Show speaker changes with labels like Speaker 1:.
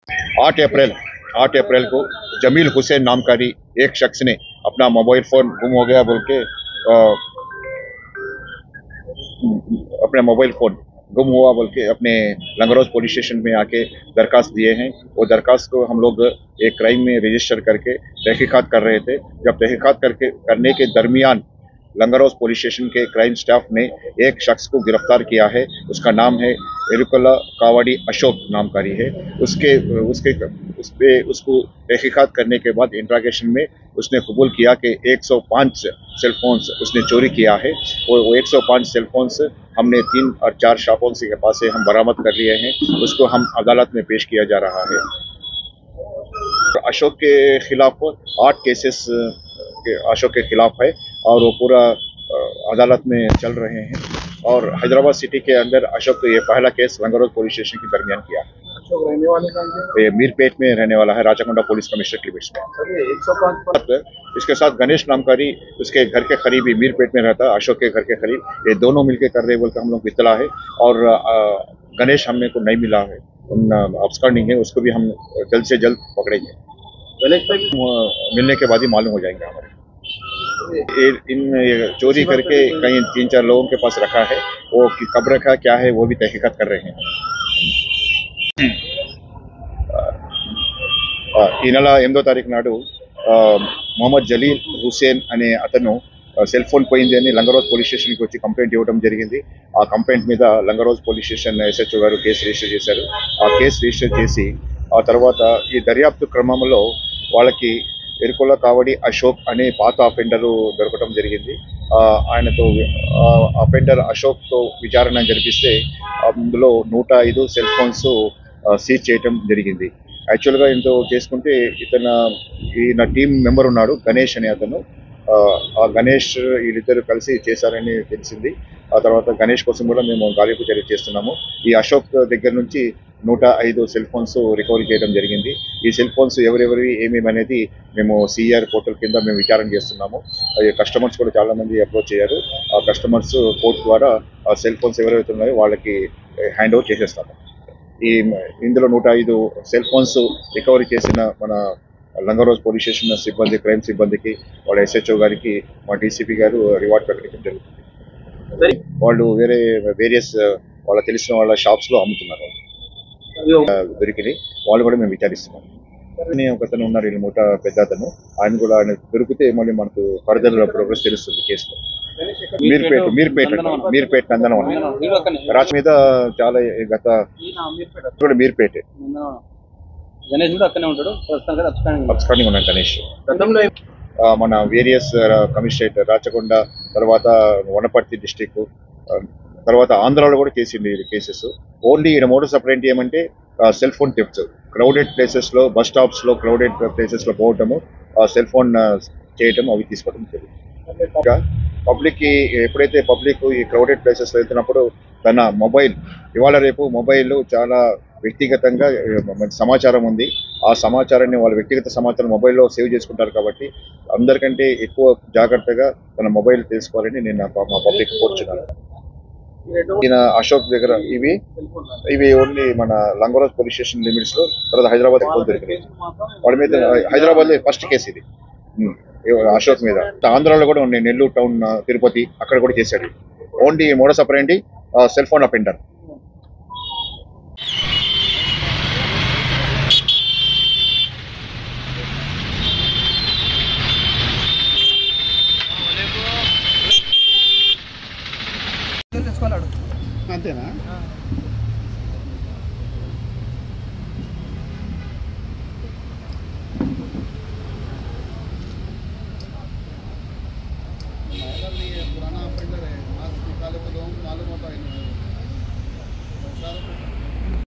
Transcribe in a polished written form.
Speaker 1: 8 अप्रैल 8 अप्रैल को जमील हुसैन नाम का एक शख्स ने अपना मोबाइल फ़ोन गुम हो गया बोल के अपना मोबाइल फ़ोन गुम हुआ बोल के अपने लंगरोज पुलिस स्टेशन में आके दरखास्त दिए हैं। वो दरखास्त को हम लोग एक क्राइम में रजिस्टर करके तहकीकात कर रहे थे। जब तहकीकात करने के दरमियान लंगरोज पुलिस स्टेशन के क्राइम स्टाफ ने एक शख्स को गिरफ्तार किया है। उसका नाम है एरुकुला कावड़ी अशोक नामकारी है। उसको तहकीकात करने के बाद इंट्रागेशन में उसने कबूल किया कि 105 सेलफोन्स उसने चोरी किया है। वो 105 सेलफोन्स हमने 3 और 4 शॉपों के पास से हम बरामद कर लिए हैं। उसको हम अदालत में पेश किया जा रहा है। अशोक के खिलाफ 8 केसेस अशोक के खिलाफ है और वो पूरा अदालत में चल रहे हैं। और हैदराबाद सिटी के अंदर अशोक को ये पहला केस लंगरोज पुलिस स्टेशन के दरमियान किया।
Speaker 2: अशोक रहने वाले कहाँ के?
Speaker 1: ये मीरपेट में रहने वाला है, राचाकोंडा पुलिस कमिश्नर लिमिट्स में।
Speaker 2: 105
Speaker 1: इसके साथ गणेश नामकारी उसके घर के करीब ही मीरपेट में रहता है, अशोक के घर के करीब। ये दोनों मिलकर कर रहे बोल कर हम लोग इत्तला है। और गणेश हमने को नहीं मिला है, अब्सकॉन्डिंग है, उसको भी हम जल्द से जल्द पकड़ेंगे। मिलने के बाद ही मालूम हो जाएंगे हमारे। इन चोरी करके कहीं 3-4 लोगों के पास रखा है, वो कब रखा क्या है वो भी तहकीकात कर रहे हैं। ఈ నెల 8వ తారీఖు నాడు మొహమ్మద్ జలీల్ హుసేన్ అనే అతను సెల్ ఫోన్ పోయింది అని లంగరోజ్ పోలీస్ స్టేషన్కి వచ్చి కంప్లైంట్ ఇవ్వడం జరిగింది। ఆ కంప్లైంట్ మీద లంగరోజ్ పోలీస్ స్టేషన్ ఎస్హెచ్ఓ గారు కేసు రిజిస్టర్ చేశారు। ఆ కేసు రిజిస్టర్ చేసి ఆ తర్వాత ఈ దర్యాప్తు క్రమంలో వాళ్ళకి ఎరుకుల కావడి అశోక్ అనే పాత అఫెండరు దొరకడం జరిగింది। ఆయనతో అఫెండర్ అశోక్తో విచారణ జరిపిస్తే అందులో 105 సెల్ ఫోన్స్ సీజ్ చేయడం జరిగింది। యాక్చువల్గా ఇంతో చేసుకుంటే ఈయన టీం మెంబర్ ఉన్నాడు గణేష్ అనే అతను। ఆ గణేష్ వీళ్ళిద్దరు కలిసి చేశారని తెలిసింది। ఆ తర్వాత గణేష్ కోసం కూడా మేము గాలింపు చర్య చేస్తున్నాము। ఈ అశోక్ దగ్గర నుంచి 105 సెల్ ఫోన్స్ రికవరీ చేయడం జరిగింది। ఈ సెల్ ఫోన్స్ ఎవరెవరి ఏమేమి అనేది మేము సిఆర్ పోర్టల్ కింద మేము విచారణ చేస్తున్నాము। కస్టమర్స్ కూడా చాలా మంది అప్రోచ్ అయ్యారు। ఆ కస్టమర్స్ కోర్టు ద్వారా ఆ సెల్ ఫోన్స్ ఎవరైతే ఉన్నాయో వాళ్ళకి హ్యాండ్ ఓవర్ చేసేస్తాము। ఇందులో 105 సెల్ ఫోన్స్ రికవరీ చేసిన మన లంగరోజ్ పోలీస్ స్టేషన్ సిబ్బంది, క్రైమ్ సిబ్బందికి, వాళ్ళ ఎస్హెచ్ఓ గారికి మా డీసీపీ గారు రివార్డ్ ప్రకటించడం జరుగుతుంది। వాళ్ళు వేరియస్ వాళ్ళ తెలిసిన వాళ్ళ షాప్స్లో అమ్ముతున్నారు, దొరికినాయి, వాళ్ళు కూడా మేము విచారిస్తున్నాం। ఒకతను ఉన్నారు వీళ్ళ మూట పెద్ద అతను, ఆయన దొరికితే మళ్ళీ మనకు ఫర్దర్ ప్రోగ్రెస్ తెలుస్తుంది కేసులో। మీర్పేట్ నందనవనం రాజ్ మీద చాలా గత కూడా మీర్పేటే
Speaker 2: గణేష్ కూడా అక్కడే ఉంటాడు,
Speaker 1: అబ్స్కాండింగ్ ఉన్నాడు గణేష్। మన వేరియస్ కమిషనరేట్ రాచకొండ, తర్వాత వనపర్తి డిస్టిక్, తర్వాత ఆంధ్రాలో కూడా కేసెస్ ఓన్లీ ఈయన మోడస్ ఆపరేండి ఏమంటే సెల్ ఫోన్ థెఫ్ట్స్, క్రౌడెడ్ ప్లేసెస్లో, బస్ స్టాప్స్లో, క్రౌడెడ్ ప్లేసెస్లో పోవటము, సెల్ ఫోన్ చేయటం, అవి తీసుకోవడం జరిగింది। పబ్లిక్కి ఎప్పుడైతే పబ్లిక్ ఈ క్రౌడెడ్ ప్లేసెస్లో వెళ్తున్నప్పుడు తన మొబైల్, ఇవాళ రేపు మొబైల్ చాలా వ్యక్తిగతంగా సమాచారం ఉంది। ఆ సమాచారాన్ని వాళ్ళ వ్యక్తిగత సమాచారం మొబైల్లో సేవ్ చేసుకుంటారు కాబట్టి అందరికంటే ఎక్కువ జాగ్రత్తగా తన మొబైల్ తెలుసుకోవాలని నేను మా పబ్లిక్ కోరుచున్నాను। ఈయన అశోక్ దగ్గర ఇవి ఓన్లీ మన లంగరోజ్ పోలీస్ స్టేషన్ లిమిట్స్ లో, తర్వాత హైదరాబాద్ దొరికినాయి। వాళ్ళ మీద హైదరాబాద్ లో ఫస్ట్ కేసు ఇది అశోక్ మీద। ఆంధ్రాలో కూడా ఉన్నాయి, నెల్లూరు టౌన్, తిరుపతి, అక్కడ కూడా చేశాడు। Only modus operandi cell phone offender.
Speaker 2: అంతేనా? पुराना ऑफेंडर है, मालूम होता है।